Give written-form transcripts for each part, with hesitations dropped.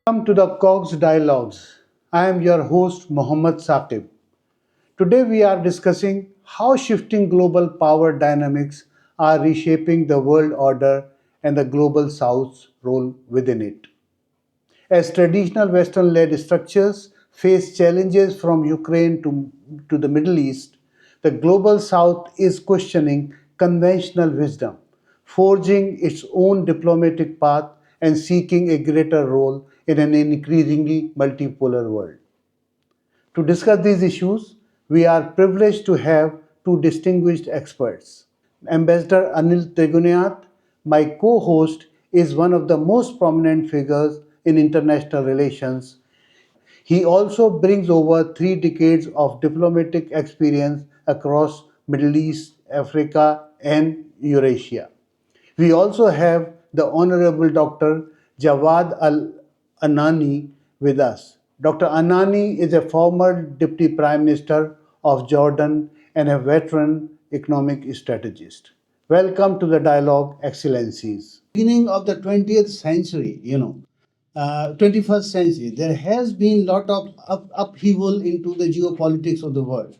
Welcome to the COGGS Dialogues. I am your host Mohammed Saqib. Today we are discussing how shifting global power dynamics are reshaping the world order and the global south's role within it. As traditional Western led structures face challenges from Ukraine to the Middle East, the global south is questioning conventional wisdom, forging its own diplomatic path, and seeking a greater role in an increasingly multipolar world. To discuss these issues, we are privileged to have two distinguished experts. Ambassador Anil Trigunayat, my co host, is one of the most prominent figures in international relations. He also brings over 3 decades of diplomatic experience across Middle East, Africa, and Eurasia. We also have the Honorable Dr. Jawad Al Anani with us. Dr. Anani is a former Deputy Prime Minister of Jordan and a veteran economic strategist. Welcome to the dialogue, Excellencies. Beginning of the 20th century, 21st century, there has been a lot of upheaval into the geopolitics of the world,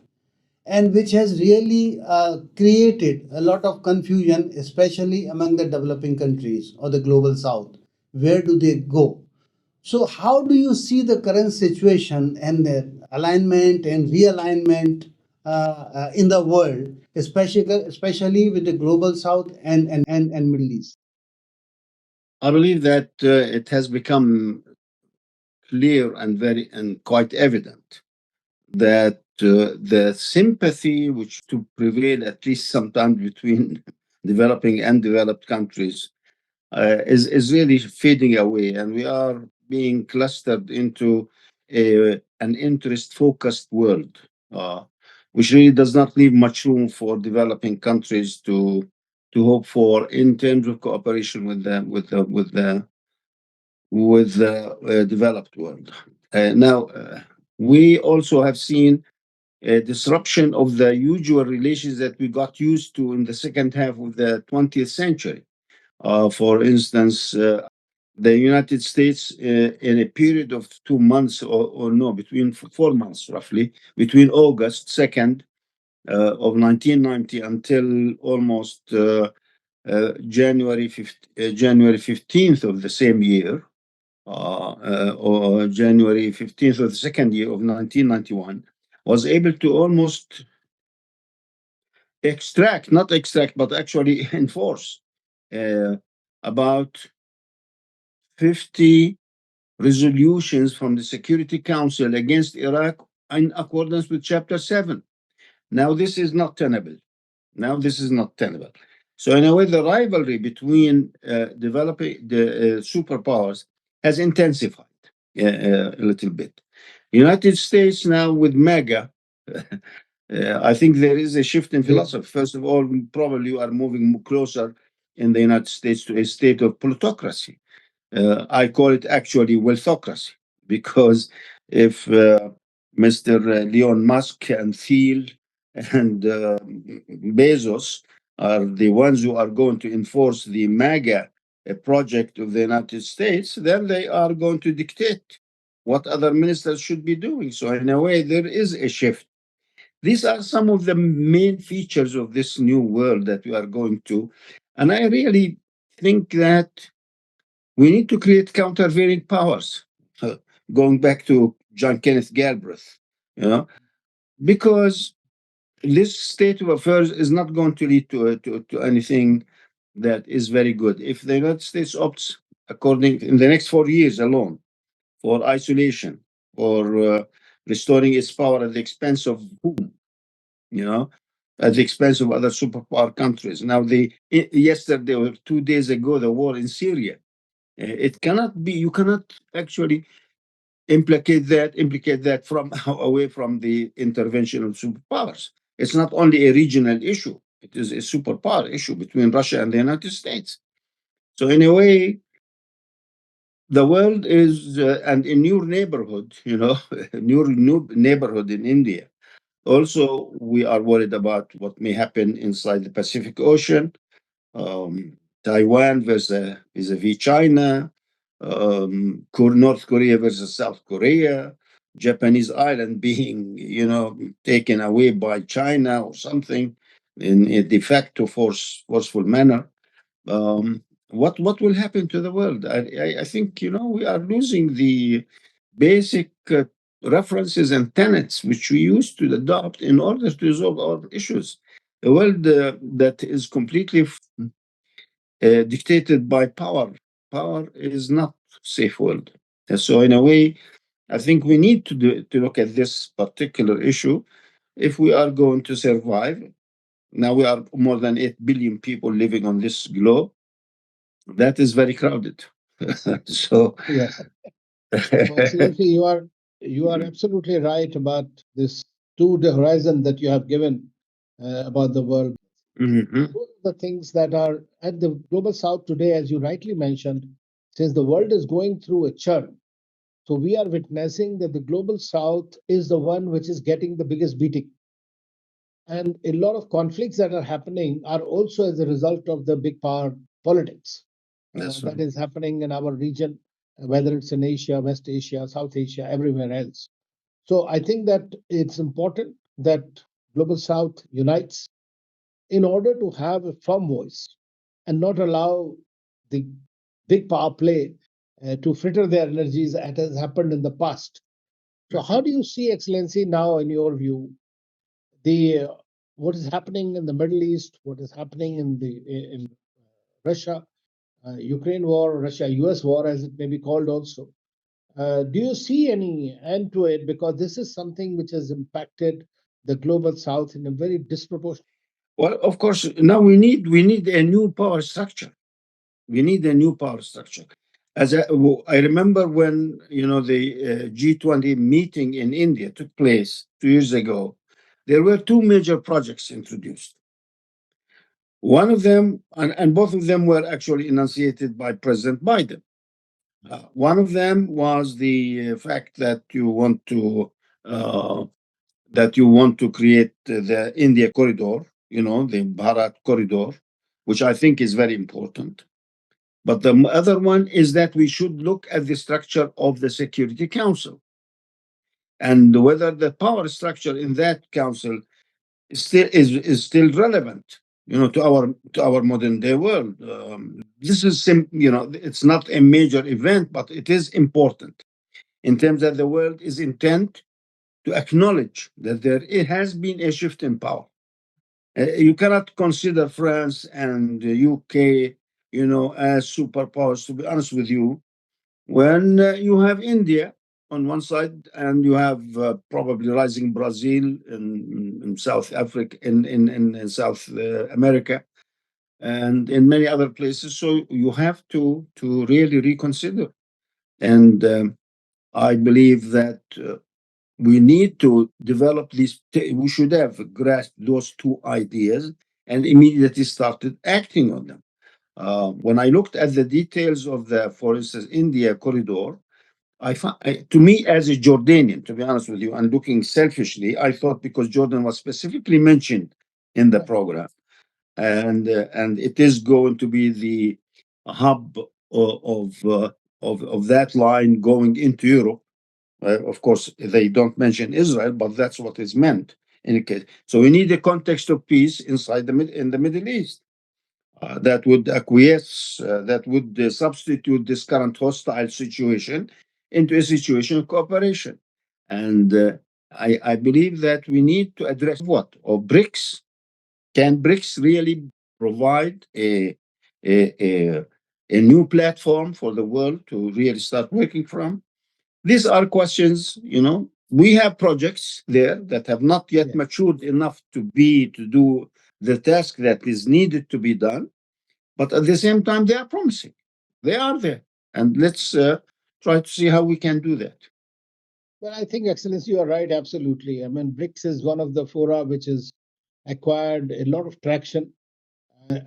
and which has really created a lot of confusion, especially among the developing countries or the global south. Where do they go? So, how do you see the current situation and the alignment and realignment in the world, especially with the global south and Middle East? I believe that it has become clear and very and quite evident that the sympathy which to prevail at least sometimes between developing and developed countries is really fading away, and we are being clustered into an interest focused world, which really does not leave much room for developing countries to hope for in terms of cooperation with the developed world. Now, we also have seen a disruption of the usual relations that we got used to in the second half of the 20th century. For instance, the United States, in a period of 2 months, or no, between 4 months roughly, between August 2nd of 1990 until almost January 15th of the same year, or January 15th of the second year of 1991, was able to almost not extract, but actually enforce about 50 resolutions from the Security Council against Iraq in accordance with Chapter 7. Now, this is not tenable. So, in a way, the rivalry between developing the superpowers has intensified a little bit. United States now with MAGA, I think there is a shift in philosophy. First of all, we probably are moving closer in the United States to a state of plutocracy. I call it actually wealthocracy, because if Mr. Elon Musk and Thiel and Bezos are the ones who are going to enforce the MAGA project of the United States, then they are going to dictate what other ministers should be doing. So, in a way, there is a shift. These are some of the main features of this new world that we are going to. And I really think that we need to create countervailing powers. Going back to John Kenneth Galbraith, because this state of affairs is not going to lead to anything that is very good. If the United States opts, according in the next 4 years alone, for isolation or restoring its power at the expense of whom? At the expense of other superpower countries. Now, yesterday or 2 days ago, the war in Syria. It cannot be. You cannot actually implicate that from away from the intervention of superpowers. It's not only a regional issue; it is a superpower issue between Russia and the United States. So, in a way, the world is, and in your neighborhood, new neighborhood in India. Also, we are worried about what may happen inside the Pacific Ocean, Taiwan vis-a-vis China, North Korea versus South Korea, Japanese island being, taken away by China or something in a de facto forceful manner. What will happen to the world? I think we are losing the basic references and tenets which we used to adopt in order to resolve our issues. A world that is completely dictated by power. Power is not safe world. So in a way, I think we need to look at this particular issue if we are going to survive. Now we are more than 8 billion people living on this globe. That is very crowded. So Yes. So, Excellency, you are absolutely right about this the horizon that you have given about the world. Mhm. Those are the things that are at the global south today, as you rightly mentioned, since the world is going through a churn. So we are witnessing that the global south is the one which is getting the biggest beating. And a lot of conflicts that are happening are also as a result of the big power politics That's that right. is happening in our region, whether it's in Asia, West Asia, South Asia, everywhere else. So I think that it's important that Global South unites in order to have a firm voice and not allow the big power play to fritter their energies as has happened in the past. So how do you see, Excellency, now in your view, the what is happening in the Middle East, what is happening in Russia, Ukraine war, Russia-US war, as it may be called also? Do you see any end to it? Because this is something which has impacted the global south in a very disproportionate. Well, of course, now we need a new power structure. We need a new power structure. I remember when the G20 meeting in India took place 2 years ago, there were two major projects introduced. One of them, and both of them were actually enunciated by President Biden. One of them was the fact uh, that you want to create the India corridor, the Bharat corridor, which I think is very important. But the other one is that we should look at the structure of the Security Council and whether the power structure in that council is still relevant, to our modern day world. This is it's not a major event, but it is important in terms that the world is intent to acknowledge that there it has been a shift in power. You cannot consider France and the UK, as superpowers. To be honest with you, when you have India on one side and you have probably rising Brazil in South Africa, in South America, and in many other places, so you have to really reconsider. And I believe that we need to develop these. We should have grasped those two ideas and immediately started acting on them. When I looked at the details of the, for instance, India corridor, to me as a Jordanian, to be honest with you, and looking selfishly, I thought because Jordan was specifically mentioned in the program, and it is going to be the hub of that line going into Europe. Of course, they don't mention Israel, but that's what is meant in a case. So we need a context of peace in the Middle East that would acquiesce, that would substitute this current hostile situation into a situation of cooperation. And I believe that we need to address what? Or BRICS. Can BRICS really provide a, a new platform for the world to really start working from? These are questions, we have projects there that have not yet matured enough to do the task that is needed to be done, but at the same time, they are promising. They are there. And let's try to see how we can do that. Well, I think, Excellency, you are right, absolutely. I mean, BRICS is one of the fora which has acquired a lot of traction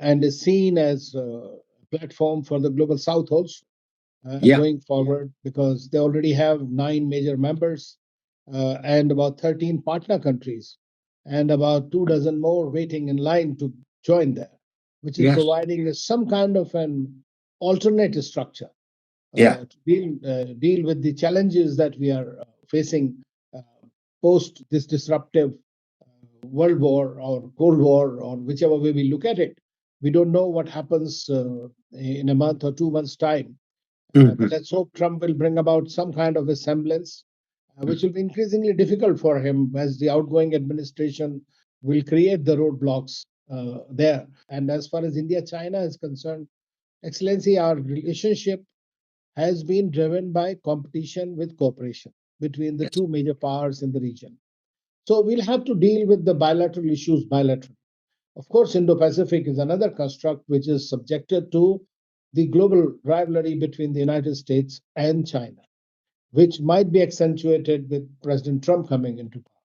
and is seen as a platform for the global south also Yeah. going forward because they already have 9 major members and about 13 partner countries and about 2 dozen more waiting in line to join there, which is Yes. providing some kind of an alternative structure Yeah. to deal with the challenges that we are facing uh, post this disruptive World War or Cold War, or whichever way we look at it. We don't know what happens in a month or 2 months' time. But Mhm. let's hope Trump will bring about some kind of a semblance, which will be increasingly difficult for him as the outgoing administration will create the roadblocks there. And as far as India China is concerned, Excellency, our relationship has been driven by competition with cooperation between the Yes. two major powers in the region. So we'll have to deal with the bilateral issues bilaterally. Of course, Indo Pacific is another construct which is subjected to the global rivalry between the United States and China, which might be accentuated with President Trump coming into power.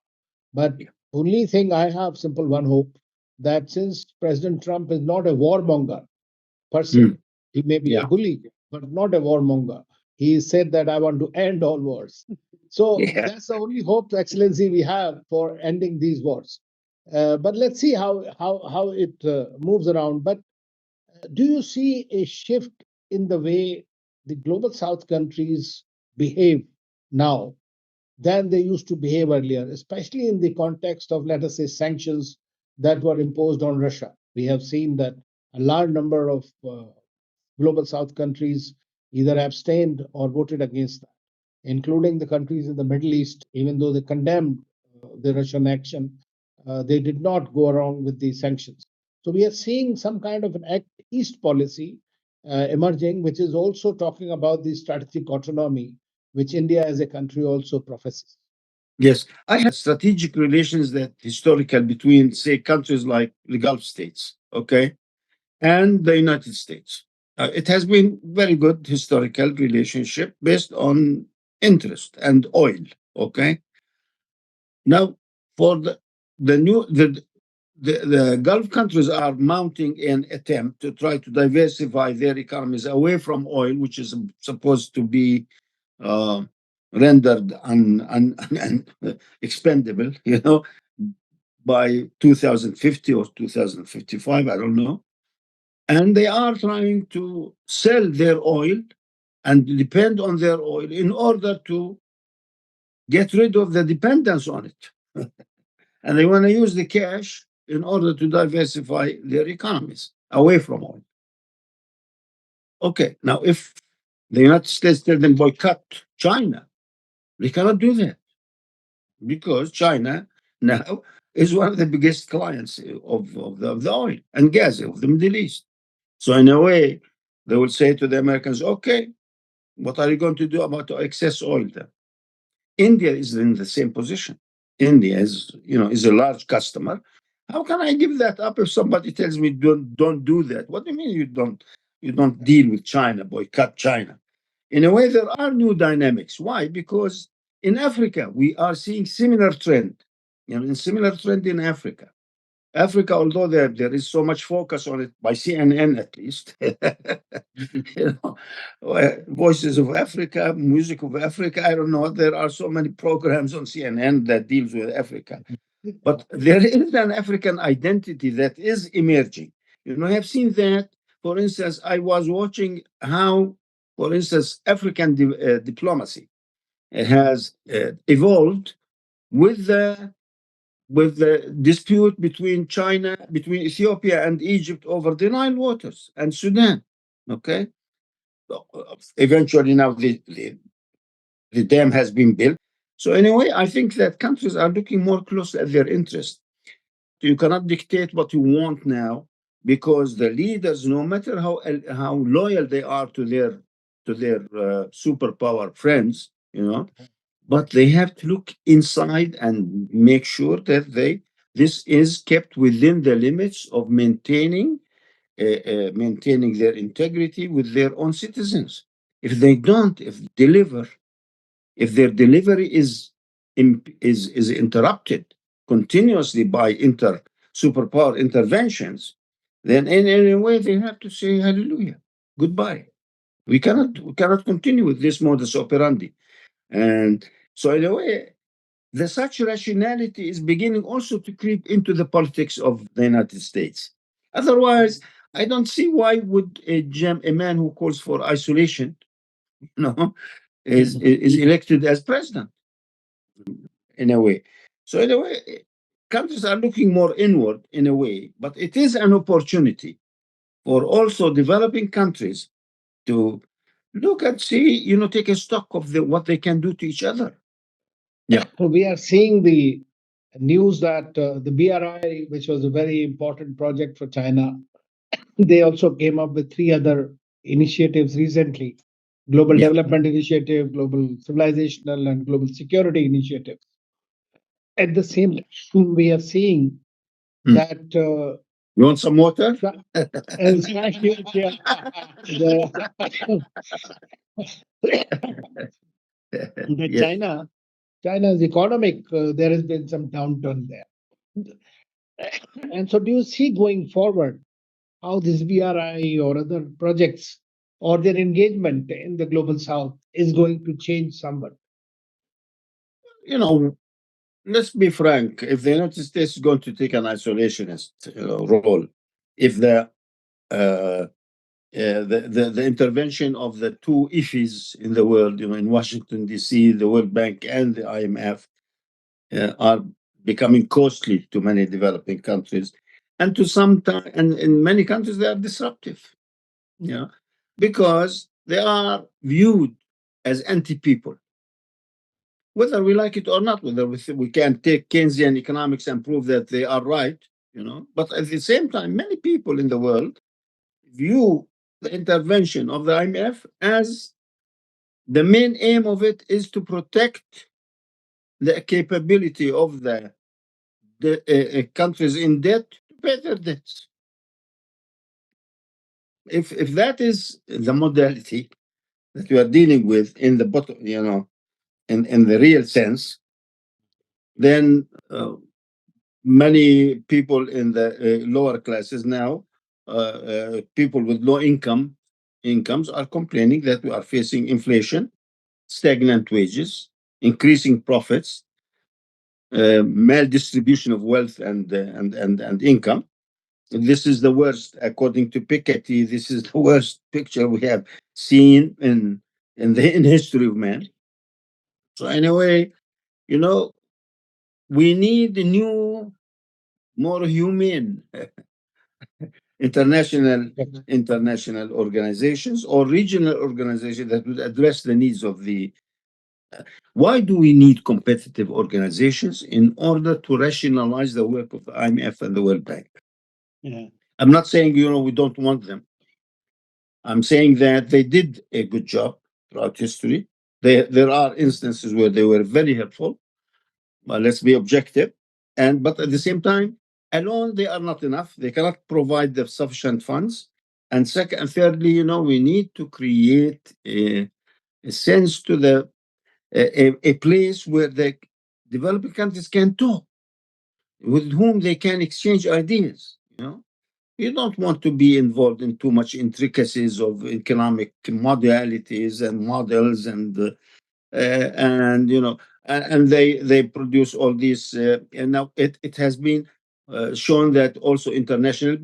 But Yeah. only thing I have simple one hope that since President Trump is not a warmonger per se, Mm. he may be a Yeah. bully, but not a warmonger. He said that I want to end all wars. So Yeah. that's the only hope, Excellency, we have for ending these wars. But let's see how it moves around. But do you see a shift in the way the global South countries behave now than they used to behave earlier, especially in the context of, let us say, sanctions that were imposed on Russia? We have seen that a large number of global South countries either abstained or voted against that, including the countries in the Middle East, even though they condemned the Russian action, they did not go along with the sanctions. So we are seeing some kind of an Act East policy emerging, which is also talking about the strategic autonomy, which India as a country also professes. Yes. I have strategic relations that historical between, say, countries like the Gulf states, okay, and the United States. It has been very good historical relationship based on interest and oil, okay. Now, for the new the Gulf countries are mounting an attempt to try to diversify their economies away from oil, which is supposed to be uh, rendered expendable, by 2050 or 2055, I don't know. And they are trying to sell their oil and depend on their oil in order to get rid of the dependence on it. And they want to use the cash in order to diversify their economies away from oil. Okay, now if the United States tell them boycott China, they cannot do that because China now is one of the biggest clients of the oil and gas of the Middle East. So in a way, they will say to the Americans, okay, what are you going to do about the excess oil then? India is in the same position. India is a large customer. How can I give that up if somebody tells me don't do that? What do you mean you don't deal with China, boycott China? In a way, there are new dynamics. Why? Because in Africa we are seeing similar trend. In similar trend in Africa. Africa, although there is so much focus on it by CNN at least, Voices of Africa, Music of Africa. I don't know. There are so many programs on CNN that deals with Africa, but there is an African identity that is emerging. I have seen that. For instance, I was watching how, for instance, African diplomacy has evolved with the dispute between China, between Ethiopia and Egypt over the Nile waters and Sudan. Okay, eventually now the dam has been built. So anyway, I think that countries are looking more closely at their interests. You cannot dictate what you want now because the leaders, no matter how loyal they are to their superpower friends, but they have to look inside and make sure that this is kept within the limits of maintaining their integrity with their own citizens. If they don't, if their delivery is interrupted continuously by superpower interventions, then in any way they have to say hallelujah, goodbye. We cannot continue with this modus operandi. And so in a way, the such rationality is beginning also to creep into the politics of the United States. Otherwise, I don't see why would a man who calls for isolation is elected as president in a way. So in a way, countries are looking more inward in a way, but it is an opportunity for also developing countries to look and see, take a stock of what they can do to each other. Yeah. We are seeing the news that the BRI, which was a very important project for China, they also came up with three other initiatives recently: Global Yeah. Development Initiative, Global Civilizational, and Global Security Initiative. At the same time, we are seeing that You want some water? and the, the Yes. China's economic, there has been some downturn there. And so, do you see going forward how this BRI or other projects or their engagement in the global south is going to change somewhat? You know, let's be frank. If the United States is going to take an isolationist role, if the intervention of the two IFIs in the world, in Washington D.C., the World Bank and the IMF, are becoming costly to many developing countries, and to some time, and in many countries they are disruptive, because they are viewed as anti-people, whether we like it or not, whether we can take Keynesian economics and prove that they are right, But at the same time, many people in the world view the intervention of the IMF as the main aim of it is to protect the capability of the countries in debt to pay their debts. If that is the modality that we are dealing with in the bottom, in the real sense, then many people in the lower classes now, people with low incomes are complaining that we are facing inflation, stagnant wages, increasing profits, maldistribution of wealth and income. This is the worst, according to Piketty. This is the worst picture we have seen in history of man. So in a way, we need a new, more humane international organizations or regional organizations that would address the needs of the. Why do we need competitive organizations? In order to rationalize the work of the IMF and the World Bank. Yeah. I'm not saying we don't want them. I'm saying that they did a good job throughout history. There are instances where they were very helpful. But let's be objective. But at the same time, alone they are not enough. They cannot provide the sufficient funds. And second and thirdly, we need to create a sense to a place where the developing countries can talk, with whom they can exchange ideas. You don't want to be involved in too much intricacies of economic modalities and models and they produce all these and now it has been shown that also international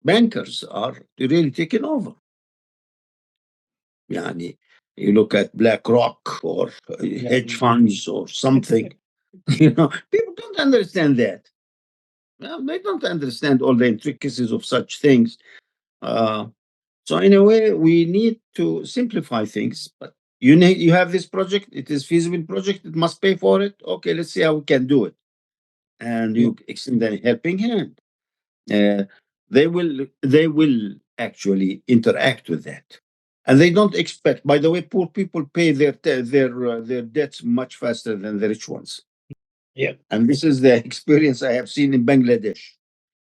bankers are really taking over. Yani, you look at BlackRock or hedge funds or something. People don't understand that. They don't understand all the intricacies of such things. So in a way, we need to simplify things. But you have this project. It is feasible project. It must pay for it. Okay, let's see how we can do it. And you extend a helping hand. They will actually interact with that, and they don't expect. By the way, poor people pay their debts much faster than the rich ones. Yeah. And this is the experience I have seen in Bangladesh.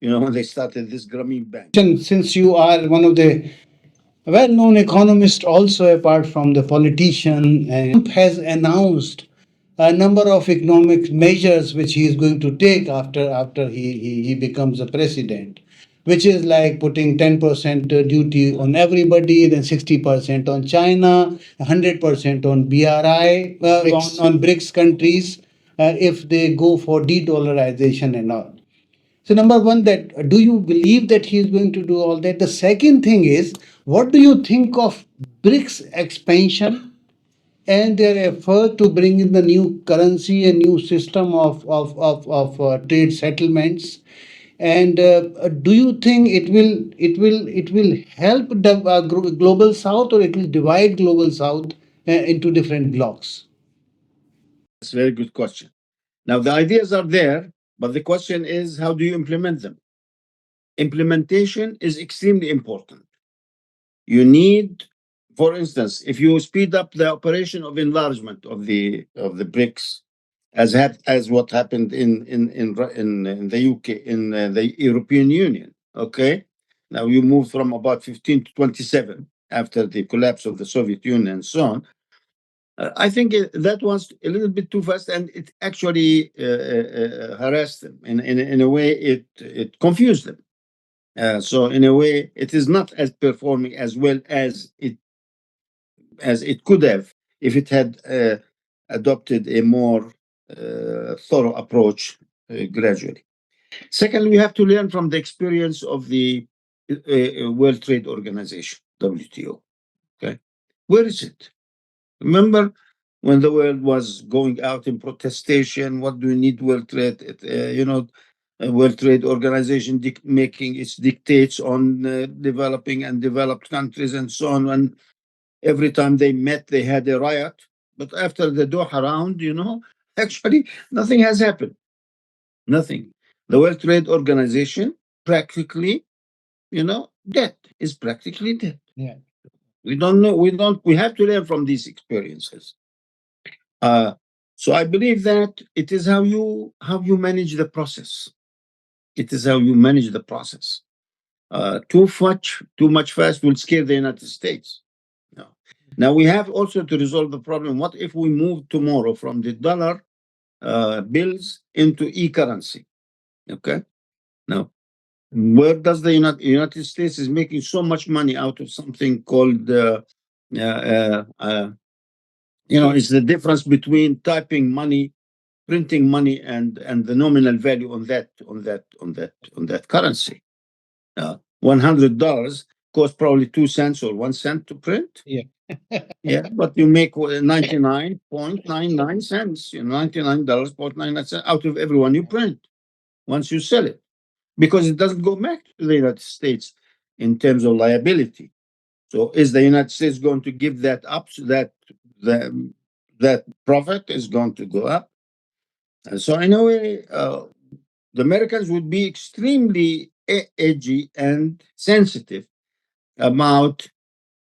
When they started this Grameen Bank. Since you are one of the well-known economists, also apart from the politician, Trump has announced a number of economic measures which he is going to take after he becomes a president, which is like putting 10% duty on everybody, then 60% on China, 100% on BRI, on BRICS countries if they go for de-dollarization and all. So, number one, that do you believe that he is going to do all that? The second thing is, what do you think of BRICS expansion and their effort to bring in the new currency and new system of trade settlements? And do you think it will help the global South, or it will divide global South into different blocks? That's a very good question. Now, the ideas are there, but the question is, how do you implement them? Implementation is extremely important. You need, for instance, if you speed up the operation of enlargement of the BRICS, as what happened in the UK, in the European Union. Okay, now you move from about 15 to 27 after the collapse of the Soviet Union and so on. I think that was a little bit too fast, and it actually harassed them. In a way, it confused them. So in a way, it is not as performing as well as it could have if it had adopted a more thorough approach gradually. Second, we have to learn from the experience of the World Trade Organization, WTO. Okay, where is it? Remember when the world was going out in protestation? What do we need World Trade? World Trade Organization making its dictates on developing and developed countries and so on. And every time they met, they had a riot. But after the Doha round, actually nothing has happened. Nothing. The World Trade Organization practically, dead, is practically dead. Yeah. We don't know. We have to learn from these experiences. So I believe that it is how you manage the process. It is how you manage the process. Too much fast will scare the United States. No. Now we have also to resolve the problem. What if we move tomorrow from the dollar bills into e-currency? Okay. Now, where does the United States is making so much money out of something called uh, uh, it's the difference between typing money, printing money, and the nominal value on that currency. $100 costs probably 2 cents or 1 cent to print. Yeah. Yeah, but you make 99.99 cents, $99.99 out of every one you print once you sell it, because it doesn't go back to the United States in terms of liability. So is the United States going to give that up so that that profit is going to go up? And so in a way, the Americans would be extremely edgy and sensitive about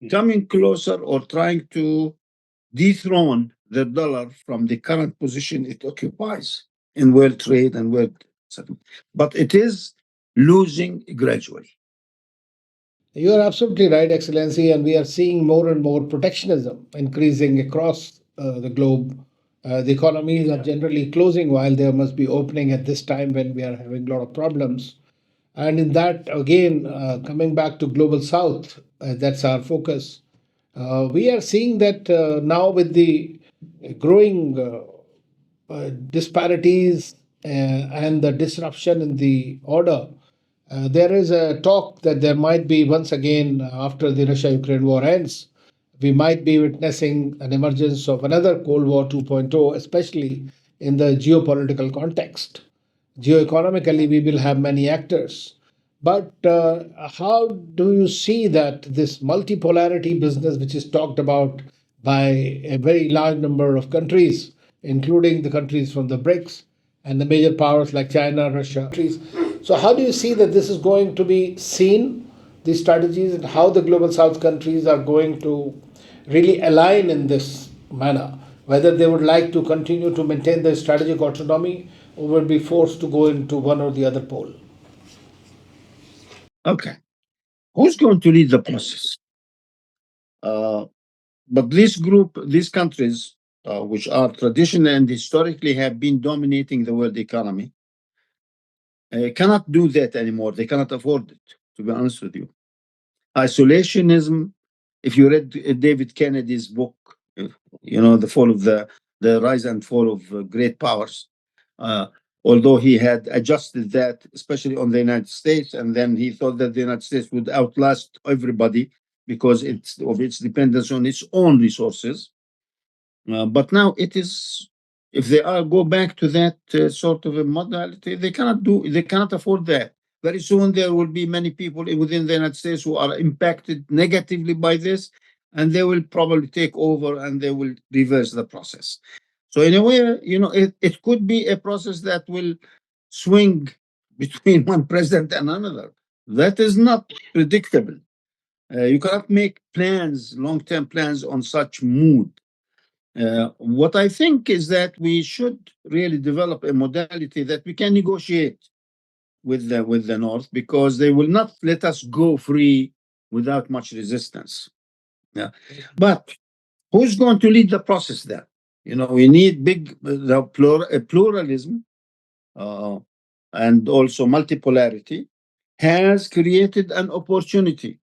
coming closer or trying to dethrone the dollar from the current position it occupies in world trade and world settlement. But it is losing gradually. You are absolutely right, Excellency, and we are seeing more and more protectionism increasing across the globe. The economies are generally closing while there must be opening at this time when we are having a lot of problems. And in that, again, coming back to Global South, that's our focus. We are seeing that now with the growing disparities and the disruption in the order, there is a talk that there might be once again, after the Russia Ukraine war ends, we might be witnessing an emergence of another Cold War 2.0, especially in the geopolitical context. Geoeconomically, we will have many actors. But how do you see that this multipolarity business, which is talked about by a very large number of countries, including the countries from the BRICS and the major powers like China, Russia, countries? So, how do you see that this is going to be seen, these strategies, and how the global South countries are going to really align in this manner? Whether they would like to continue to maintain their strategic autonomy or will be forced to go into one or the other pole? Okay. Who's going to lead the process? But these countries, which are traditionally and historically have been dominating the world economy, cannot do that anymore. They cannot afford it, to be honest with you. Isolationism, if you read David Kennedy's book, the rise and fall of great powers, although he had adjusted that, especially on the United States, and then he thought that the United States would outlast everybody because of its dependence on its own resources. But now it is, if they go back to that sort of a modality, they cannot afford that. Very soon there will be many people within the United States who are impacted negatively by this, and they will probably take over and they will reverse the process. So in a way, it could be a process that will swing between one president and another. That is not predictable. You cannot make plans, long-term plans on such mood. What I think is that we should really develop a modality that we can negotiate with the North, because they will not let us go free without much resistance. Yeah, but who's going to lead the process then? We need pluralism, and also multipolarity has created an opportunity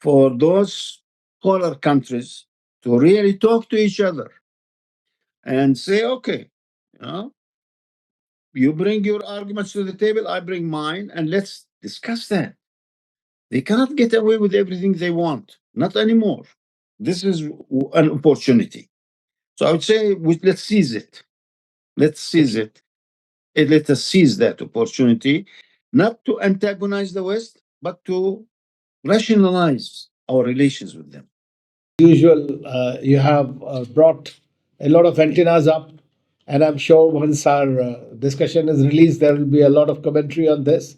for those polar countries to really talk to each other and say, okay, you bring your arguments to the table, I bring mine, and let's discuss that. They cannot get away with everything they want, not anymore. This is an opportunity. So I would say let's seize it. Let's seize it. And let us seize that opportunity, not to antagonize the West, but to rationalize our relations with them. Usual, you have brought a lot of antennas up, and I'm sure once our discussion is released, there will be a lot of commentary on this,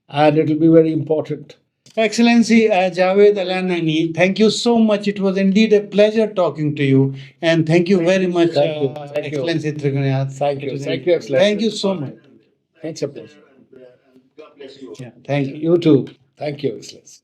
and it will be very important. Excellency Jawad Al Anani, thank you so much. It was indeed a pleasure talking to you, and thank you very much, Thank you. Thank you. Excellency Trigunayat. Thank you. It was Thank you, Excellency. Thank you so much. It's a pleasure. Yeah, thank you. You too. Thank you, Excellency.